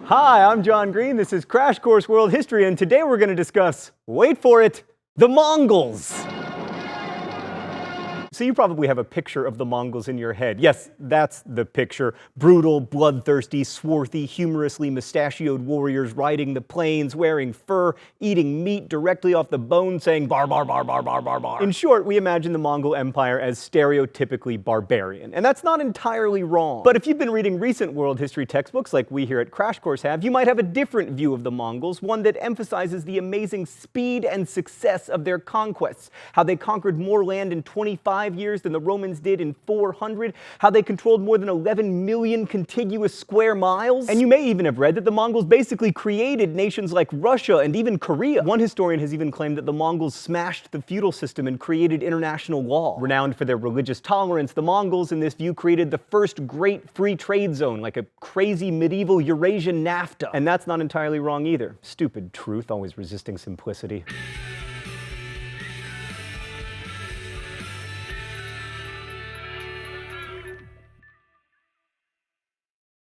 Hi, I'm John Green. This is Crash Course World History, and today we're going to discuss, wait for it, the Mongols. So you probably have a picture of the Mongols in your head. Yes, that's the picture. Brutal, bloodthirsty, swarthy, humorously mustachioed warriors riding the plains, wearing fur, eating meat directly off the bone, saying bar, bar, bar, bar, bar, bar, bar. In short, we imagine the Mongol Empire as stereotypically barbarian. And that's not entirely wrong. But if you've been reading recent world history textbooks like we here at Crash Course have, you might have a different view of the Mongols, one that emphasizes the amazing speed and success of their conquests, how they conquered more land in 25 years than the Romans did in 400, how they controlled more than 11 million contiguous square miles. And you may even have read that the Mongols basically created nations like Russia and even Korea. One historian has even claimed that the Mongols smashed the feudal system and created international law. Renowned for their religious tolerance, the Mongols, in this view, created the first great free trade zone, like a crazy medieval Eurasian NAFTA. And that's not entirely wrong either. Stupid truth, always resisting simplicity.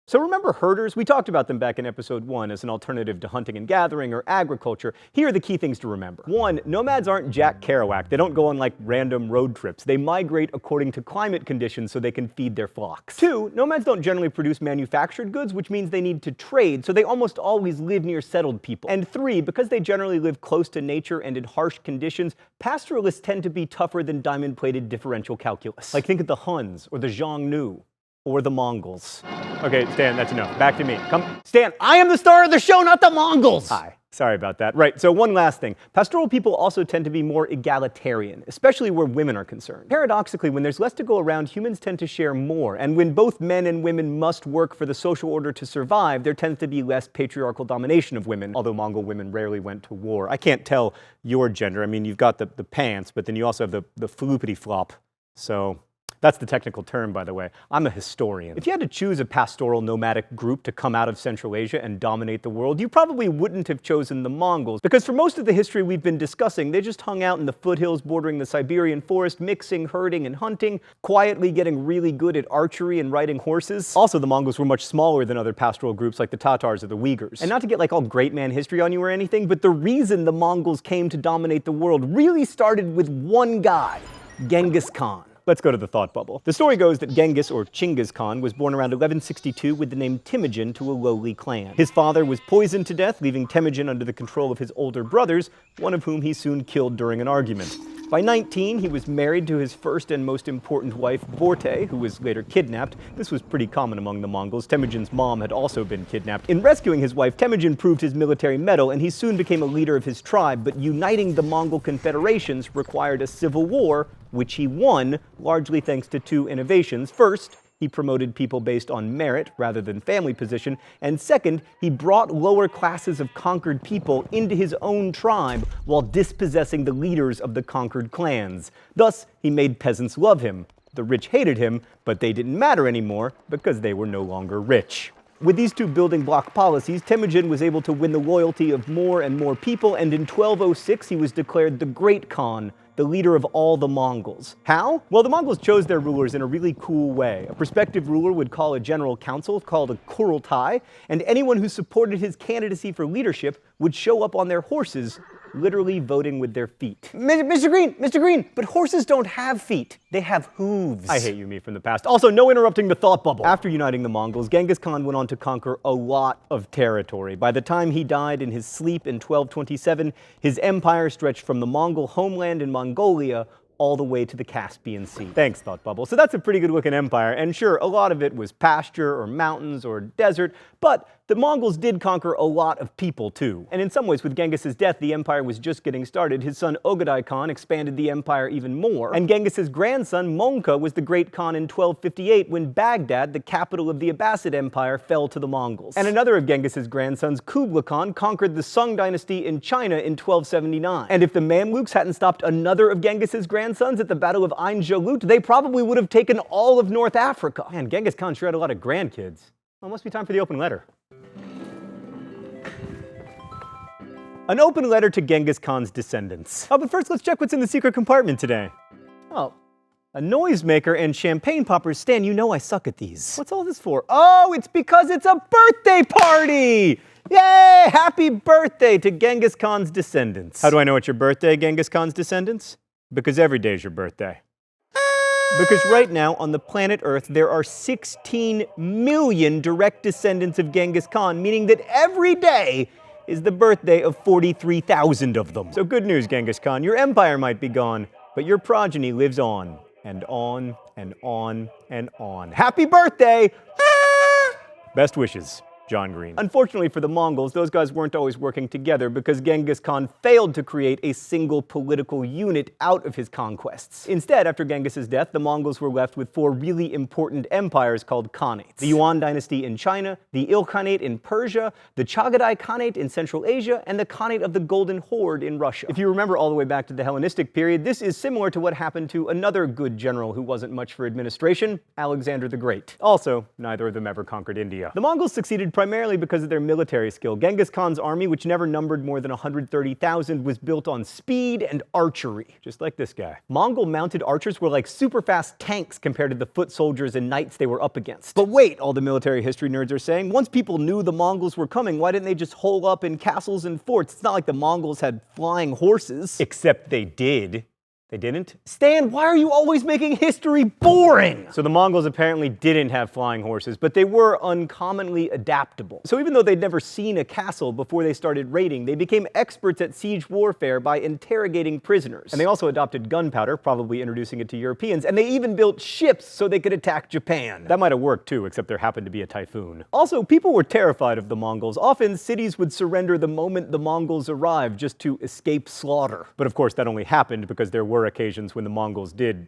So remember herders? We talked about them back in episode 1 as an alternative to hunting and gathering or agriculture. Here are the key things to remember. 1. Nomads aren't Jack Kerouac. They don't go on like random road trips. They migrate according to climate conditions so they can feed their flocks. 2. Nomads don't generally produce manufactured goods, which means they need to trade, so they almost always live near settled people. And 3. Because they generally live close to nature and in harsh conditions, pastoralists tend to be tougher than diamond-plated differential calculus. Like think of the Huns or the Xiongnu. Or the Mongols. Okay, Stan, that's enough. Back to me. Come, Stan, I am the star of the show, not the Mongols! Hi. Sorry about that. Right, so one last thing. Pastoral people also tend to be more egalitarian, especially where women are concerned. Paradoxically, when there's less to go around, humans tend to share more, and when both men and women must work for the social order to survive, there tends to be less patriarchal domination of women, although Mongol women rarely went to war. I can't tell your gender. I mean, you've got the pants, but then you also have the floopity-flop, so... That's the technical term, by the way. I'm a historian. If you had to choose a pastoral nomadic group to come out of Central Asia and dominate the world, you probably wouldn't have chosen the Mongols, because for most of the history we've been discussing, they just hung out in the foothills bordering the Siberian forest, mixing, herding, and hunting, quietly getting really good at archery and riding horses. Also, the Mongols were much smaller than other pastoral groups like the Tatars or the Uyghurs. And not to get like all great man history on you or anything, but the reason the Mongols came to dominate the world really started with one guy, Genghis Khan. Let's go to the thought bubble. The story goes that Genghis, or Chinggis Khan, was born around 1162 with the name Temujin to a lowly clan. His father was poisoned to death, leaving Temujin under the control of his older brothers, one of whom he soon killed during an argument. By 19, he was married to his first and most important wife, Borte, who was later kidnapped. This was pretty common among the Mongols. Temujin's mom had also been kidnapped. In rescuing his wife, Temujin proved his military mettle, and he soon became a leader of his tribe, but uniting the Mongol confederations required a civil war, which he won, largely thanks to two innovations. First, he promoted people based on merit rather than family position, and second, he brought lower classes of conquered people into his own tribe while dispossessing the leaders of the conquered clans. Thus, he made peasants love him. The rich hated him, but they didn't matter anymore because they were no longer rich. With these two building block policies, Temujin was able to win the loyalty of more and more people, and in 1206 he was declared the Great Khan, the leader of all the Mongols. How? Well, the Mongols chose their rulers in a really cool way. A prospective ruler would call a general council called a kurultai, and anyone who supported his candidacy for leadership would show up on their horses, literally voting with their feet. Mr. Green, but horses don't have feet. They have hooves. I hate you, me from the past. Also, no interrupting the thought bubble. After uniting the Mongols, Genghis Khan went on to conquer a lot of territory. By the time he died in his sleep in 1227, his empire stretched from the Mongol homeland in Mongolia all the way to the Caspian Sea. Thanks, Thought Bubble. So that's a pretty good looking empire, and sure, a lot of it was pasture or mountains or desert, but the Mongols did conquer a lot of people too. And in some ways, with Genghis's death, the empire was just getting started. His son Ogadai Khan expanded the empire even more, and Genghis's grandson Mongke was the great Khan in 1258 when Baghdad, the capital of the Abbasid Empire, fell to the Mongols. And another of Genghis's grandsons, Kublai Khan, conquered the Sung dynasty in China in 1279. And if the Mamluks hadn't stopped another of Genghis's grandsons at the Battle of Ain Jalut, they probably would have taken all of North Africa. Man, Genghis Khan sure had a lot of grandkids. Well, it must be time for the open letter. An open letter to Genghis Khan's descendants. Oh, but first let's check what's in the secret compartment today. Oh, a noisemaker, and champagne poppers. Stan, you know I suck at these. What's all this for? Oh, it's because it's a birthday party! Yay! Happy birthday to Genghis Khan's descendants. How do I know it's your birthday, Genghis Khan's descendants? Because every day is your birthday. Because right now, on the planet Earth, there are 16 million direct descendants of Genghis Khan, meaning that every day is the birthday of 43,000 of them. So good news, Genghis Khan. Your empire might be gone, but your progeny lives on, and on, and on, and on. Happy birthday! Best wishes, John Green. Unfortunately for the Mongols, those guys weren't always working together because Genghis Khan failed to create a single political unit out of his conquests. Instead, after Genghis's death, the Mongols were left with 4 really important empires called Khanates. The Yuan dynasty in China, the Ilkhanate in Persia, the Chagatai Khanate in Central Asia, and the Khanate of the Golden Horde in Russia. If you remember all the way back to the Hellenistic period, this is similar to what happened to another good general who wasn't much for administration, Alexander the Great. Also, neither of them ever conquered India. The Mongols succeeded primarily because of their military skill. Genghis Khan's army, which never numbered more than 130,000, was built on speed and archery, just like this guy. Mongol mounted archers were like super fast tanks compared to the foot soldiers and knights they were up against. But wait, all the military history nerds are saying, once people knew the Mongols were coming, why didn't they just hole up in castles and forts? It's not like the Mongols had flying horses. Except they did. They didn't? Stan, why are you always making history boring? So the Mongols apparently didn't have flying horses, but they were uncommonly adaptable. So even though they'd never seen a castle before they started raiding, they became experts at siege warfare by interrogating prisoners. And they also adopted gunpowder, probably introducing it to Europeans, and they even built ships so they could attack Japan. That might have worked too, except there happened to be a typhoon. Also, people were terrified of the Mongols. Often, cities would surrender the moment the Mongols arrived just to escape slaughter. But of course, that only happened because there were occasions when the Mongols did,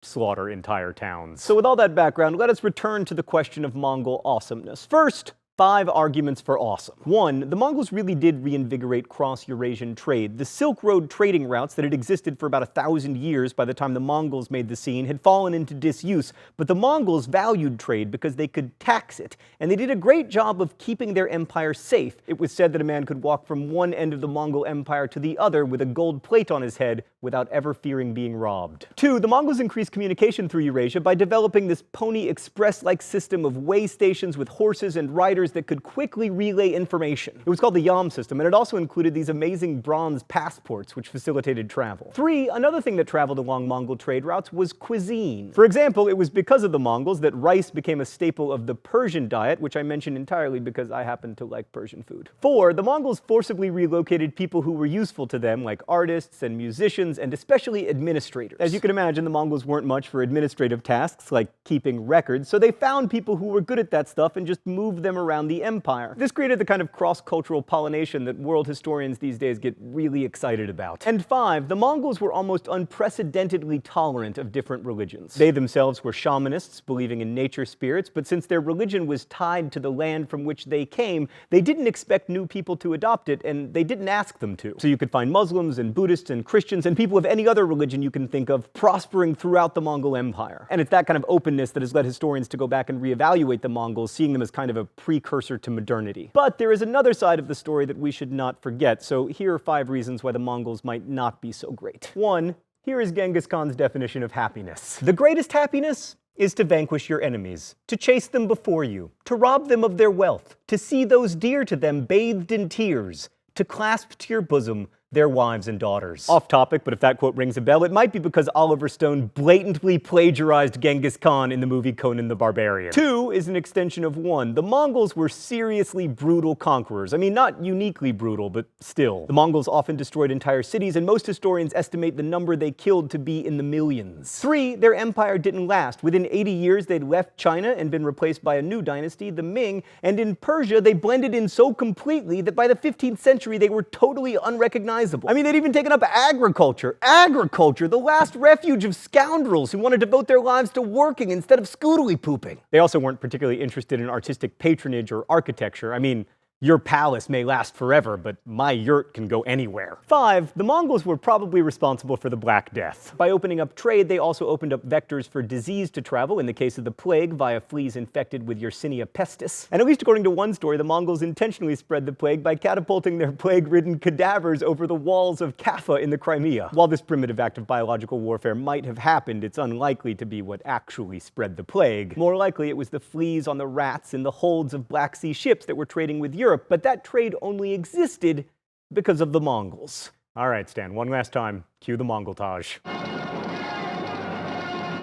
slaughter entire towns. So with all that background, let us return to the question of Mongol awesomeness. First, 5 arguments for awesome. 1. The Mongols really did reinvigorate cross-Eurasian trade. The Silk Road trading routes that had existed for about 1,000 years by the time the Mongols made the scene had fallen into disuse, but the Mongols valued trade because they could tax it, and they did a great job of keeping their empire safe. It was said that a man could walk from one end of the Mongol Empire to the other with a gold plate on his head without ever fearing being robbed. 2. The Mongols increased communication through Eurasia by developing this Pony Express-like system of way stations with horses and riders that could quickly relay information. It was called the Yam system, and it also included these amazing bronze passports which facilitated travel. 3. Another thing that traveled along Mongol trade routes was cuisine. For example, it was because of the Mongols that rice became a staple of the Persian diet, which I mention entirely because I happen to like Persian food. 4. The Mongols forcibly relocated people who were useful to them, like artists and musicians, and especially administrators. As you can imagine, the Mongols weren't much for administrative tasks like keeping records, so they found people who were good at that stuff and just moved them around the empire. This created the kind of cross-cultural pollination that world historians these days get really excited about. And 5, the Mongols were almost unprecedentedly tolerant of different religions. They themselves were shamanists, believing in nature spirits, but since their religion was tied to the land from which they came, they didn't expect new people to adopt it, and they didn't ask them to. So you could find Muslims and Buddhists and Christians and people of any other religion you can think of prospering throughout the Mongol Empire. And it's that kind of openness that has led historians to go back and reevaluate the Mongols, seeing them as kind of a precursor to modernity. But there is another side of the story that we should not forget, so here are 5 reasons why the Mongols might not be so great. 1. Here is Genghis Khan's definition of happiness. The greatest happiness is to vanquish your enemies, to chase them before you, to rob them of their wealth, to see those dear to them bathed in tears, to clasp to your bosom their wives and daughters. Off topic, but if that quote rings a bell, it might be because Oliver Stone blatantly plagiarized Genghis Khan in the movie Conan the Barbarian. 2 is an extension of 1. The Mongols were seriously brutal conquerors. I mean, not uniquely brutal, but still. The Mongols often destroyed entire cities, and most historians estimate the number they killed to be in the millions. 3, their empire didn't last. Within 80 years, they'd left China and been replaced by a new dynasty, the Ming, and in Persia, they blended in so completely that by the 15th century, they were totally unrecognizable. I mean, they'd even taken up agriculture. Agriculture, the last refuge of scoundrels who want to devote their lives to working instead of scootily pooping. They also weren't particularly interested in artistic patronage or architecture. I mean, Your palace may last forever, but my yurt can go anywhere. 5. The Mongols were probably responsible for the Black Death. By opening up trade, they also opened up vectors for disease to travel, in the case of the plague, via fleas infected with Yersinia pestis. And at least according to one story, the Mongols intentionally spread the plague by catapulting their plague-ridden cadavers over the walls of Kaffa in the Crimea. While this primitive act of biological warfare might have happened, it's unlikely to be what actually spread the plague. More likely, it was the fleas on the rats in the holds of Black Sea ships that were trading with Europe, but that trade only existed because of the Mongols. All right, Stan, one last time. Cue the Mongoltage.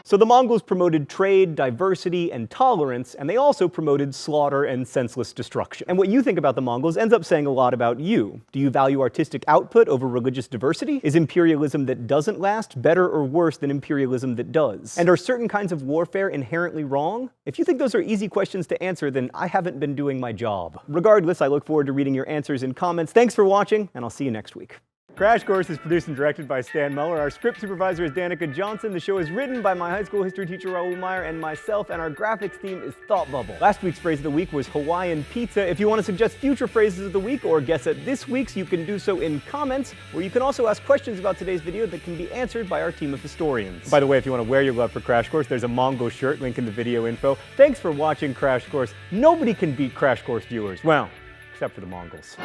So the Mongols promoted trade, diversity, and tolerance, and they also promoted slaughter and senseless destruction. And what you think about the Mongols ends up saying a lot about you. Do you value artistic output over religious diversity? Is imperialism that doesn't last better or worse than imperialism that does? And are certain kinds of warfare inherently wrong? If you think those are easy questions to answer, then I haven't been doing my job. Regardless, I look forward to reading your answers in comments. Thanks for watching, and I'll see you next week. Crash Course is produced and directed by Stan Muller. Our script supervisor is Danica Johnson. The show is written by my high school history teacher Raoul Meyer and myself, and our graphics team is Thought Bubble. Last week's phrase of the week was Hawaiian pizza. If you want to suggest future phrases of the week or guess at this week's, you can do so in comments, or you can also ask questions about today's video that can be answered by our team of historians. By the way, if you want to wear your love for Crash Course, there's a Mongol shirt, link in the video info. Thanks for watching Crash Course. Nobody can beat Crash Course viewers. Well, except for the Mongols.